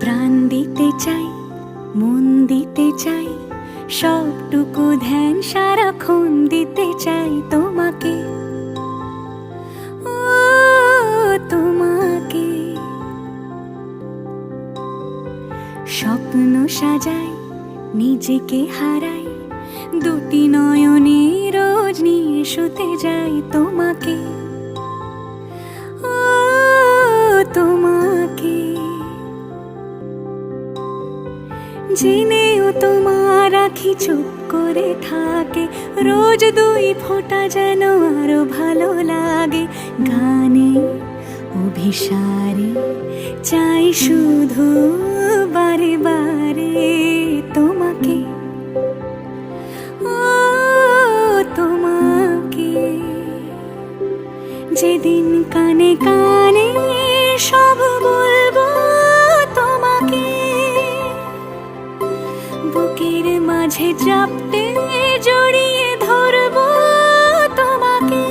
প্রাণ দিতে চাই, মন দিতে চাই, সবটুকু ধ্যান সারাক্ষণ দিতে চাই তোমাকে, ও তোমাকে। স্বপ্ন সাজাই, নিজেকে হারাই, দুটি নয়নে রোজ নিয়ে শুতে যাই তোমাকে, ও তোমাকে। জেনেও তোমার আখি চুপ করে থাকে, রোজ দুই ফোঁটা যেন আরো ভালো লাগে। গানে অভিসারে চাই শুধু বারে বারে তোমাকে, ও তোমাকে। যেদিন কানে কানে সব বলবো তোমাকে, বুকের মাঝে চাপতে জড়িয়ে ধরবো তোমাকে।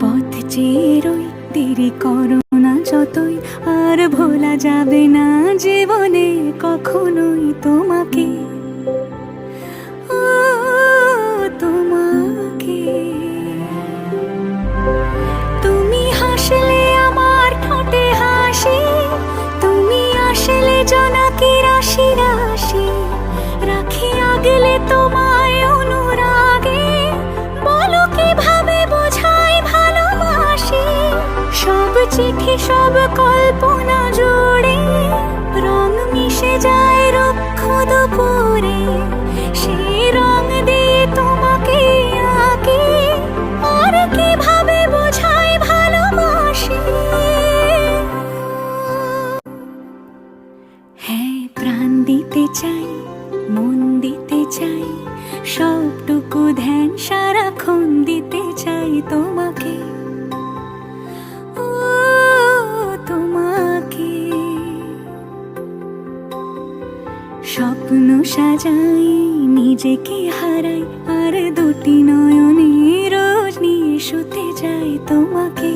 পথ চেয়ে রই, দেরি করো না যতই, আর ভোলা যাবে না জীবনে কখনোই তোমাকে, ও তোমাকে। তুমি হাসলে আমার ঠোঁটে হাসি, তুমি আসলে জোনাকি রাশি রাশি, রাখি আগলে তোমায় অনুরাগে, বলো কিভাবে বোঝাই ভালোবাসি। সব চিঠি সব কল্পনা জুড়ে রং মিশে যায় রুক্ষ দুপুরে, সেই রং দিয়ে তোমাকে আঁকি, আর কিভাবে বোঝাই ভালোবাসি। হ্যাঁ, প্রাণ দিতে চাই, মন দিতে চাই, সবটুকু ধ্যান সারাক্ষণ দিতে চাই তোমাকে, ও তোমাকে। স্বপ্ন সাজাই, নিজেকে হারাই, আর দুটি নয়নে রোজ নিয়ে শুতে যাই তোমাকে।